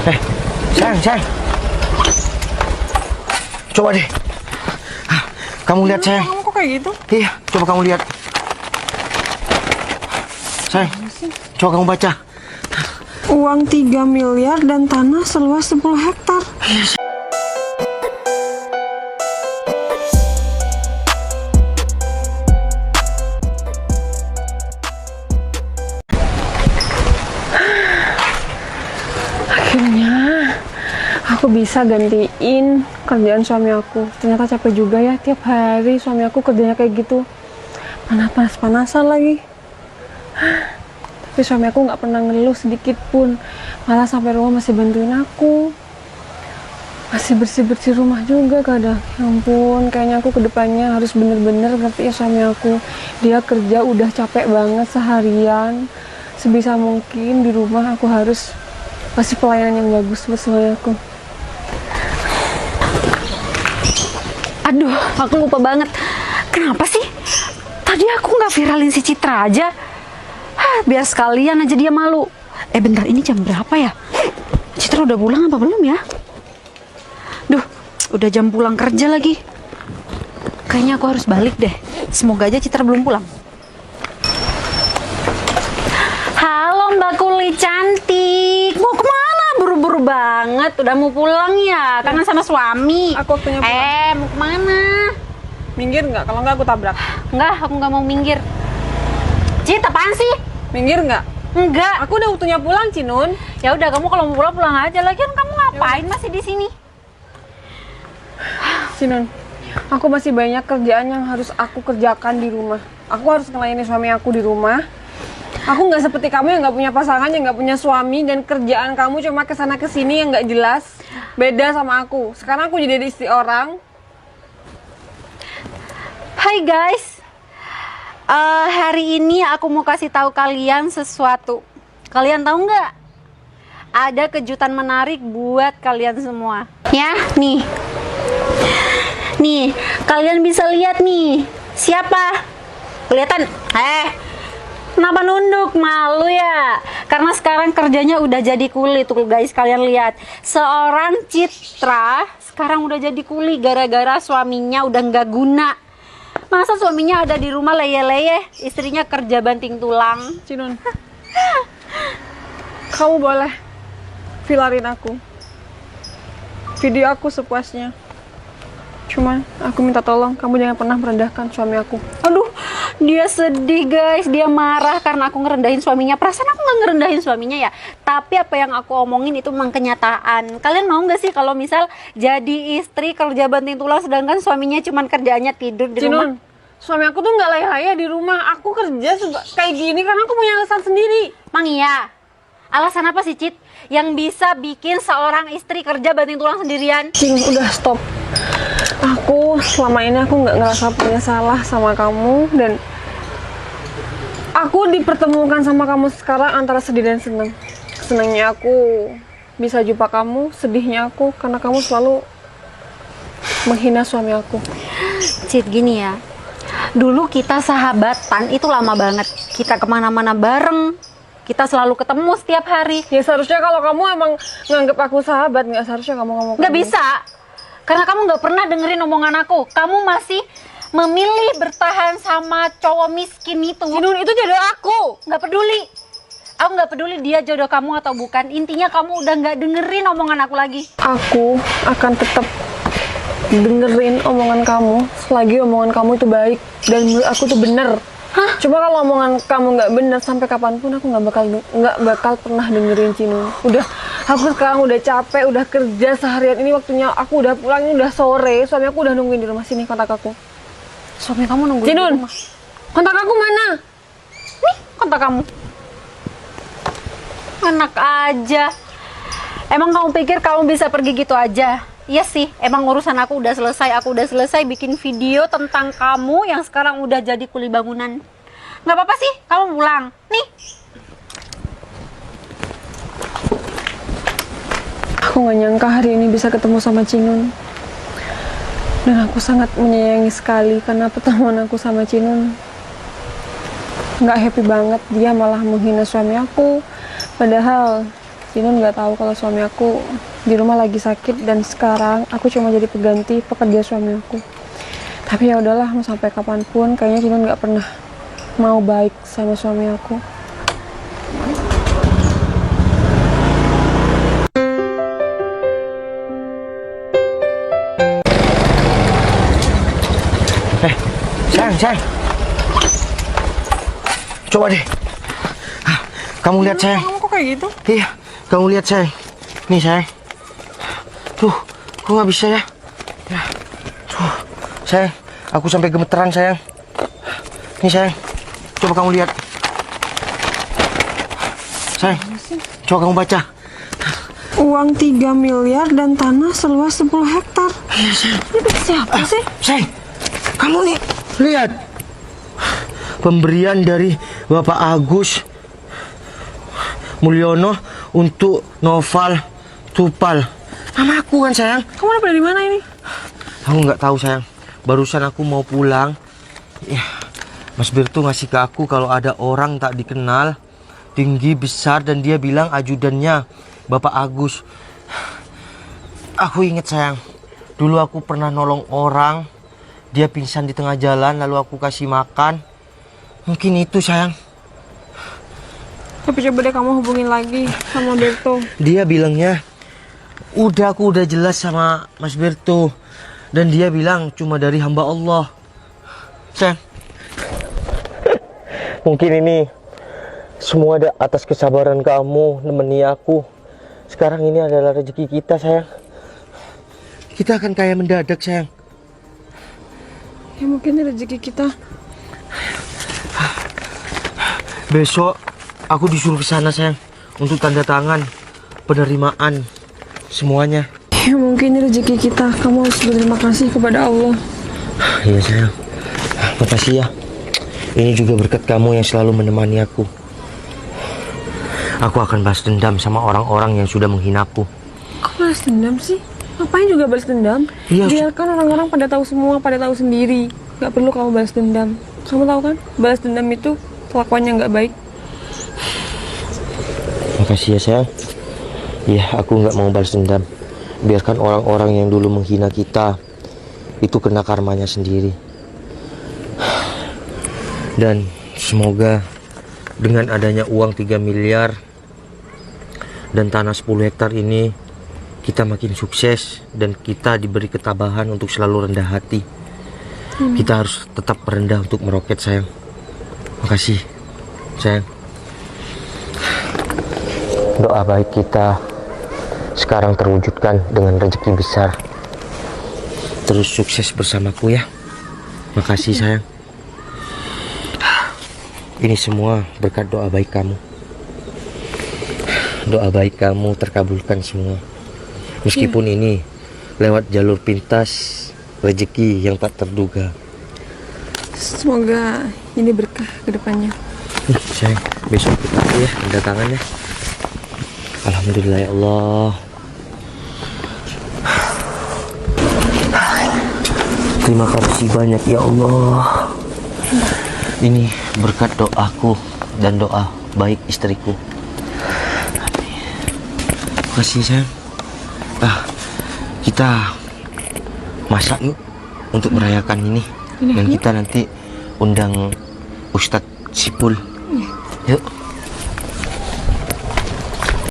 Sayang. Coba deh. Kamu lihat, sayang. Kamu kok kayak gitu? Iya, coba kamu lihat. Sayang, coba kamu baca. Uang 3 miliar dan tanah seluas 10 hektar. Akhirnya aku bisa gantiin kerjaan suami aku. Ternyata capek juga ya, tiap hari suami aku kerjanya kayak gitu. Mana panas-panasan lagi. Tapi suami aku nggak pernah ngeluh sedikit pun. Malah sampai rumah masih bantuin aku. Masih bersih-bersih rumah juga kadang. Ya ampun, kayaknya aku kedepannya harus bener-bener ngerti ya suami aku. Dia kerja udah capek banget seharian. Sebisa mungkin di rumah aku harus kasih pelayanan yang bagus buat suami aku. Aduh, aku lupa banget. Kenapa sih? Tadi aku nggak viralin si Citra aja. Biar sekalian aja dia malu. Bentar, ini jam berapa ya? Citra udah pulang apa belum ya? Duh, udah jam pulang kerja lagi. Kayaknya aku harus balik deh. Semoga aja Citra belum pulang. Halo Mbak Kuli cantik. Mau kemana? Buru-buru banget. Udah mau pulang ya? Kangen sama suami. Aku waktunya pulang. Mau kemana? Minggir nggak? Kalau nggak aku tabrak. Enggak, aku nggak mau minggir. Cit, apaan sih? Minggir nggak? Enggak. Aku udah waktunya pulang, Cinun. Ya udah, kamu kalau mau pulang pulang aja. Lagian kamu ngapain masih di sini? Cinun, aku masih banyak kerjaan yang harus aku kerjakan di rumah. Aku harus ngelayani suami aku di rumah. Aku nggak seperti kamu yang nggak punya pasangan, yang nggak punya suami, dan kerjaan kamu cuma kesana kesini yang nggak jelas. Beda sama aku. Sekarang aku jadi istri orang. Hai guys. Hari ini aku mau kasih tahu kalian sesuatu. Kalian tahu nggak? Ada kejutan menarik buat kalian semua. Ya, nih. Nih, kalian bisa lihat nih. Siapa? Kelihatan? Kenapa nunduk? Malu ya? Karena sekarang kerjanya udah jadi kuli tuh guys, kalian lihat. Seorang Citra sekarang udah jadi kuli gara-gara suaminya udah nggak guna. Masa suaminya ada di rumah leye-leye, istrinya kerja banting tulang. Cinun, kamu boleh viralin aku, video aku sepuasnya. Cuma aku minta tolong kamu jangan pernah merendahkan suami aku. Aduh, dia sedih guys, dia marah karena aku ngerendahin suaminya. Perasaan aku nggak ngerendahin suaminya ya, tapi apa yang aku omongin itu memang kenyataan. Kalian mau nggak sih kalau misal jadi istri kerja banting tulang sedangkan suaminya cuman kerjaannya tidur di rumah? Suami aku tuh nggak layak di rumah. Aku kerja kayak gini karena aku punya alasan sendiri. Mang iya? Alasan apa sih Cit yang bisa bikin seorang istri kerja banting tulang sendirian? Cing, udah stop. Aku selama ini aku nggak ngerasa punya salah sama kamu, dan aku dipertemukan sama kamu sekarang antara sedih dan senang. Senangnya aku bisa jumpa kamu, sedihnya aku karena kamu selalu menghina suami aku. Cit, gini ya, dulu kita sahabatan itu lama banget. Kita kemana-mana bareng, kita selalu ketemu setiap hari. Ya seharusnya kalau kamu emang nganggep aku sahabat, nggak seharusnya kamu ngomong. Nggak bisa, karena kamu nggak pernah dengerin omongan aku. Kamu masih memilih bertahan sama cowok miskin itu. Cinun, itu jodoh aku. Nggak peduli. Aku nggak peduli dia jodoh kamu atau bukan. Intinya kamu udah nggak dengerin omongan aku lagi. Aku akan tetap dengerin omongan kamu selagi omongan kamu itu baik dan menurut aku tuh bener. Hah? Coba kalau omongan kamu nggak bener, sampai kapanpun aku nggak bakal pernah dengerin Cinun. Udah, aku sekarang udah capek, udah kerja seharian ini, waktunya aku udah pulang, ini udah sore. Suami aku udah nungguin di rumah. Sini kontak aku. Suami kamu nungguin Cinun, di rumah. kontak aku mana? Nih, kontak kamu. Enak aja. Emang kamu pikir kamu bisa pergi gitu aja? Iya sih, emang urusan aku udah selesai. Aku udah selesai bikin video tentang kamu yang sekarang udah jadi kuli bangunan. Nggak apa-apa sih, kamu pulang. Nih. Aku nggak nyangka hari ini bisa ketemu sama Cinun. Dan aku sangat menyayangi sekali karena pertemuan aku sama Cinun. Nggak happy banget, dia malah menghina suami aku. Padahal Jinun nggak tahu kalau suami aku di rumah lagi sakit dan sekarang aku cuma jadi pengganti pekerja suami aku. Tapi ya udahlah, mau sampai kapanpun kayaknya Jinun nggak pernah mau baik sama suami aku. Sayang. Coba deh. Kamu lihat sayang. Kamu kok kayak gitu? Iya, kamu lihat sayang. Nih sayang. Tuh, kok nggak bisa ya? Tuh, sayang. Aku sampai gemeteran sayang. Nih sayang. Coba kamu lihat. Sayang. Coba kamu baca. Uang 3 miliar dan tanah seluas 10 hektar. Iya sayang. Itu siapa sih? Sayang. Kamu nih, lihat. Pemberian dari Bapak Agus Mulyono untuk Noval Tupal. Nama aku kan sayang. Kamu dapat dari mana ini? Aku nggak tahu sayang. Barusan aku mau pulang. Ya, Mas Birtu ngasih ke aku kalau ada orang tak dikenal, tinggi besar dan dia bilang ajudannya Bapak Agus. Aku inget sayang. Dulu aku pernah nolong orang. Dia pingsan di tengah jalan lalu aku kasih makan. Mungkin itu sayang. Tapi coba deh kamu hubungin lagi sama Berto. Dia bilangnya aku udah jelas sama Mas Berto. Dan dia bilang cuma dari hamba Allah. Sayang. Mungkin ini semua ada atas kesabaran kamu nemeni aku. Sekarang ini adalah rezeki kita sayang. Kita akan kaya mendadak sayang. Ya mungkin ini rezeki kita. Besok aku disuruh ke sana sayang untuk tanda tangan penerimaan semuanya. Ya mungkin ini rezeki kita. Kamu harus berterima kasih kepada Allah. Iya sayang. Makasih ya. Ini juga berkat kamu yang selalu menemani aku. Aku akan balas dendam sama orang-orang yang sudah menghinaku. Kok balas dendam sih? Ngapain juga balas dendam? Iya, Biarkan orang-orang pada tahu semua, pada tahu sendiri. Gak perlu kamu balas dendam. Kamu tahu kan? Balas dendam itu kelakuannya nggak baik. Makasih ya sayang. Iya, aku nggak mau balas dendam. Biarkan orang-orang yang dulu menghina kita itu kena karmanya sendiri. Dan semoga dengan adanya uang 3 miliar dan tanah 10 hektar ini, kita makin sukses dan kita diberi ketabahan untuk selalu rendah hati. Kita harus tetap merendah untuk meroket sayang. Makasih sayang. Doa baik kita sekarang terwujudkan dengan rezeki besar. Terus sukses bersamaku ya. Makasih sayang. Ini semua berkat doa baik kamu. Doa baik kamu terkabulkan semua. Meskipun ini lewat jalur pintas rezeki yang tak terduga. Semoga ini berkah ke depannya. Sayang, besok kita ya kedatangannya. Alhamdulillah ya Allah. Terima kasih banyak ya Allah. Ini berkat doaku dan doa baik istriku. Terima kasih sayang. Kita masak yuk untuk merayakan ini. Dan kita nanti undang Ustadz Sipul. Yuk.